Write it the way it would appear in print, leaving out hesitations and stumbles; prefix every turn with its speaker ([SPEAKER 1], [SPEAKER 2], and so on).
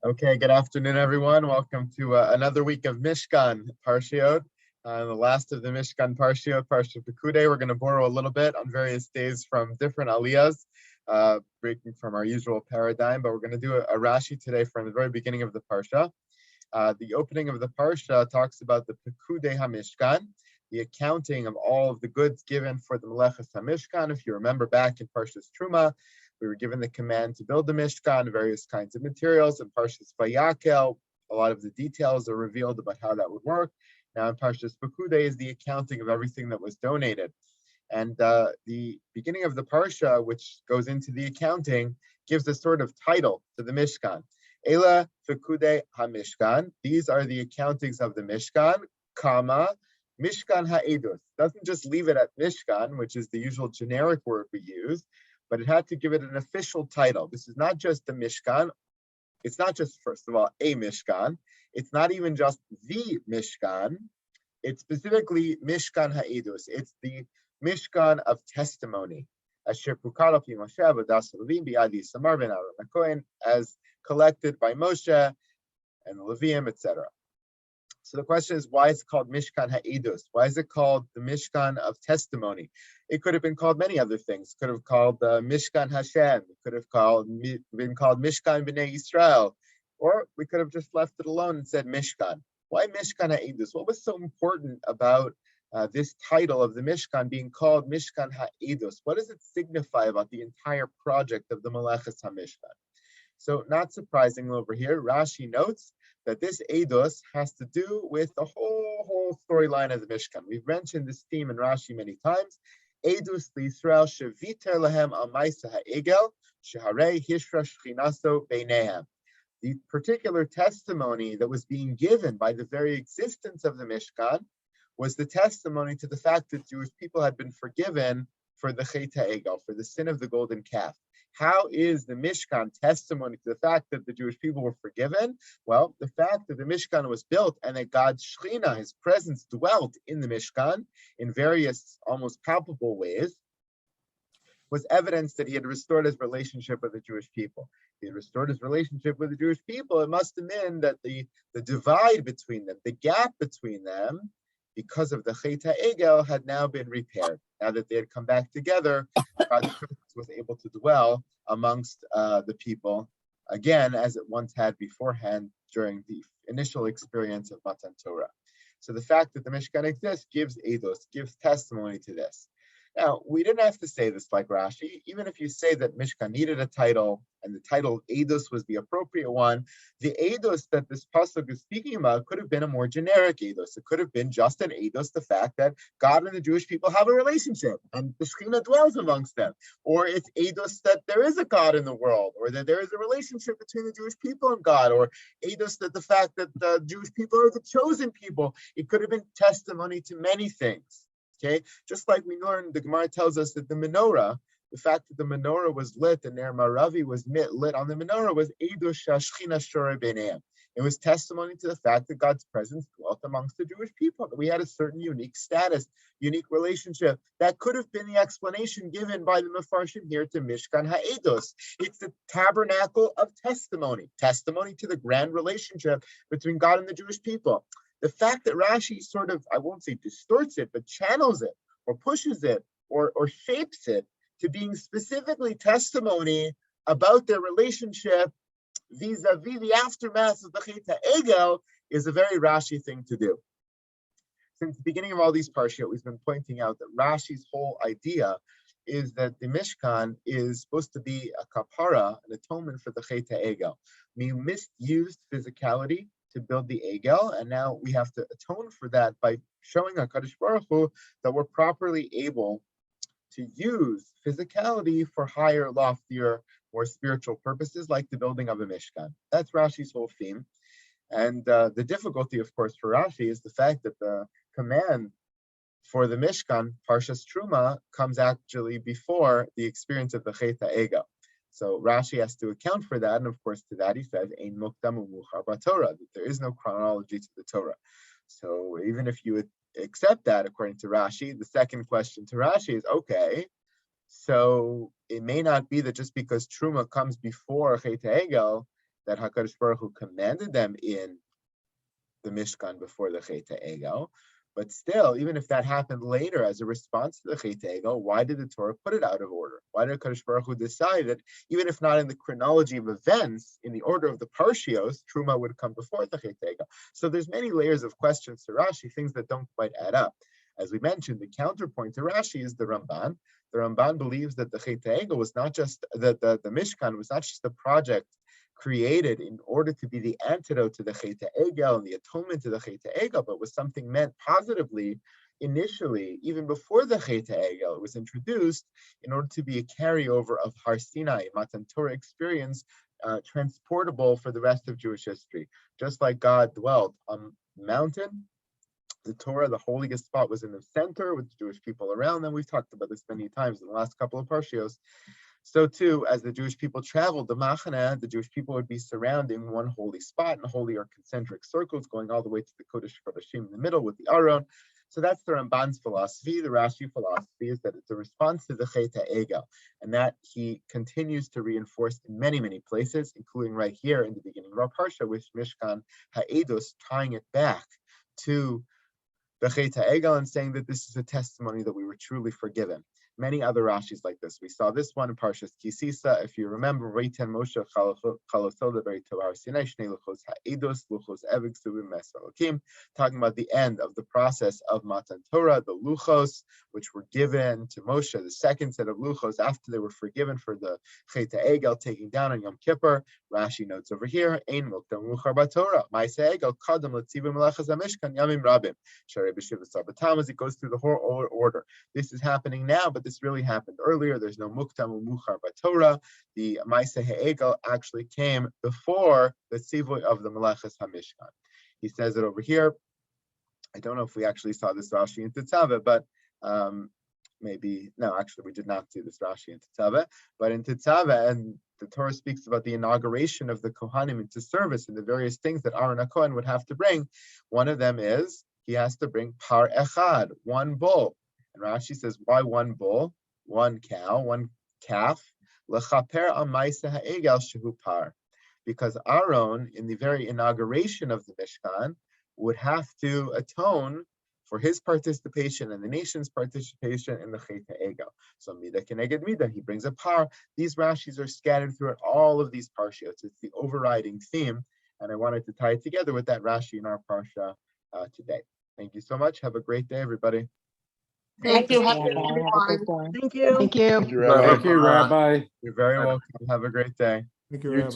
[SPEAKER 1] Okay, good afternoon, everyone. Welcome to another week of Mishkan Parshiot, the last of the Mishkan Parshiot, Parsha Pekudei. We're going to borrow a little bit on various days from different aliyahs, breaking from our usual paradigm, but we're going to do a Rashi today from the very beginning of the Parsha. The opening of the Parsha talks about the Pekudei HaMishkan, the accounting of all of the goods given for the Melechas HaMishkan. If you remember back in Parshas Truma, we were given the command to build the Mishkan, various kinds of materials. In Parshas Vayakel, a lot of the details are revealed about how that would work. Now in Parshas Pekudei is the accounting of everything that was donated. And the beginning of the Parsha, which goes into the accounting, gives a sort of title to the Mishkan. Ela Pekudei HaMishkan. These are the accountings of the Mishkan, comma, Mishkan HaEdus. Doesn't just leave it at Mishkan, which is the usual generic word we use, but it had to give it an official title. This is not just the Mishkan. It's not just, first of all, a Mishkan. It's not even just the Mishkan. It's specifically Mishkan HaEdus. It's the Mishkan of testimony, as collected by Moshe and the Levium, etc. So the question is, why is it called Mishkan HaEdus? Why is it called the Mishkan of testimony? It could have been called many other things. It could have called Mishkan Hashem. It could have been called Mishkan B'nai Yisrael. Or we could have just left it alone and said Mishkan. Why Mishkan HaEdus? What was so important about this title of the Mishkan being called Mishkan HaEdus? What does it signify about the entire project of the Melechas HaMishkan? So not surprisingly over here, Rashi notes that this Eidos has to do with the whole storyline of the Mishkan. We've mentioned this theme in Rashi many times. Eidos l'Yisrael sheviter lahem al ma'aseh ha'egel sheharei hishra shchinaso beinehem. The particular testimony that was being given by the very existence of the Mishkan was the testimony to the fact that Jewish people had been forgiven for the Chet HaEgel, for the sin of the golden calf. How is the Mishkan testimony to the fact that the Jewish people were forgiven? Well, the fact that the Mishkan was built and that God's Shekhinah, his presence, dwelt in the Mishkan in various almost palpable ways, was evidence that he had restored his relationship with the Jewish people. He had restored his relationship with the Jewish people. It must have been that the divide between them, the gap between them, because of the Chet HaEgel, had now been repaired. Now that they had come back together, God's presence was able to dwell amongst the people again, as it once had beforehand during the initial experience of Matan Torah. So the fact that the Mishkan exists gives eidos, gives testimony to this. Now, we didn't have to say this like Rashi. Even if you say that Mishkan needed a title and the title Eidos was the appropriate one, the Eidos that this pasuk is speaking about could have been a more generic Eidos. It could have been just an Eidos, the fact that God and the Jewish people have a relationship and the Shekhinah dwells amongst them. Or it's Eidos that there is a God in the world, or that there is a relationship between the Jewish people and God, or Eidos that the fact that the Jewish people are the chosen people. It could have been testimony to many things. Okay, just like we learned, the Gemara tells us that the menorah, the fact that the menorah was lit and Ner Maravi was lit on the menorah was Eidos Shashchina Shorei Beineim. It was testimony to the fact that God's presence dwelt amongst the Jewish people, that we had a certain unique status, unique relationship. That could have been the explanation given by the Mefarshim here to Mishkan HaEdos. It's the tabernacle of testimony, testimony to the grand relationship between God and the Jewish people. The fact that Rashi sort of, I won't say distorts it, but channels it or pushes it or shapes it to being specifically testimony about their relationship vis-a-vis the aftermath of the Chet HaEgel is a very Rashi thing to do. Since the beginning of all these parshiot, we've been pointing out that Rashi's whole idea is that the Mishkan is supposed to be a kapara, an atonement for the Chet HaEgel. We misused physicality to build the Egel, and now we have to atone for that by showing HaKadosh Baruch Hu that we're properly able to use physicality for higher, loftier, more spiritual purposes, like the building of a Mishkan. That's Rashi's whole theme. And the difficulty, of course, for Rashi is the fact that the command for the Mishkan, Parshas Truma, comes actually before the experience of the Chet HaEgel. So Rashi has to account for that, and of course to that he says, Ein mukdam u'muchar b'Torah, that there is no chronology to the Torah. So even if you would accept that, according to Rashi, the second question to Rashi is, okay, so it may not be that just because Truma comes before Chet HaEgel, that HaKadosh Baruch Hu commanded them in the Mishkan before the Chet HaEgel. But still, even if that happened later as a response to the Chet HaEgel, why did the Torah put it out of order? Why did HaKadosh Baruch Hu decide that even if not in the chronology of events, in the order of the Parshios, Truma would come before the Chet HaEgel? So there's many layers of questions to Rashi, things that don't quite add up. As we mentioned, the counterpoint to Rashi is the Ramban. The Ramban believes that the Chet HaEgel was not just, that the Mishkan was not just a project created in order to be the antidote to the Chet HaEgel and the atonement to the Chet HaEgel, but was something meant positively initially, even before the Chet HaEgel. It was introduced in order to be a carryover of Har Sinai, Matan Torah experience, transportable for the rest of Jewish history. Just like God dwelt on the mountain, the Torah, the holiest spot, was in the center with the Jewish people around them. We've talked about this many times in the last couple of Parshios. So too, as the Jewish people traveled, the Machana, the Jewish people would be surrounding one holy spot in holy or concentric circles, going all the way to the Kodesh Kodashim in the middle with the Aron. So that's the Ramban's philosophy. The Rashi philosophy is that it's a response to the Chet HaEgel, and that he continues to reinforce in many, many places, including right here in the beginning of our Parsha, with Mishkan HaEdos, tying it back to the Chet HaEgel and saying that this is a testimony that we were truly forgiven. Many other Rashis like this. We saw this one in Parshas Kisisa. If you remember, Reiten Moshe Chalosol Deberei Torah Sinai Shnei Luchos Ha'edos Luchos Evik Suvim Mes Elokim, talking about the end of the process of Matan Torah, the Luchos, which were given to Moshe, the second set of Luchos after they were forgiven for the Chet HaEgel taking down on Yom Kippur. Rashi notes over here, Ein Muktam Luchar BaTorah, Ma'aseh HaEgel Kadam Letzivim Melechas HaMishkan Yamim Rabim, Sharei B'Shivas Sabatam, as it goes through the whole order. This is happening now, but this really happened earlier. There's no Muktam Umuchar BaTorah. The Ma'aseh HaEgel actually came before the Tzivoy of the Melechas HaMishkan. He says it over here. I don't know if we actually saw this Rashi in Tetzaveh, but maybe, no, actually we did not see this Rashi in Tetzaveh, but in Tetzaveh, and the Torah speaks about the inauguration of the Kohanim into service and the various things that Aaron HaKohen would have to bring. One of them is he has to bring Par Echad, one bull. And Rashi says, why one bull, one cow, one calf? L'chaper al ma'aseh ha'egel shehu par. Because Aaron, in the very inauguration of the Mishkan, would have to atone for his participation and the nation's participation in the Chet HaEgel. So Midah Keneged Midah, he brings a par. These Rashis are scattered throughout all of these Parshios. It's the overriding theme, and I wanted to tie it together with that Rashi in our Parsha today. Thank you so much. Have a great day, everybody.
[SPEAKER 2] Thank you.
[SPEAKER 3] Thank you.
[SPEAKER 2] Thank you.
[SPEAKER 4] Thank you, Rabbi.
[SPEAKER 5] Thank you, Rabbi.
[SPEAKER 1] You're very welcome. Have a great day.
[SPEAKER 5] Thank you, Rabbi.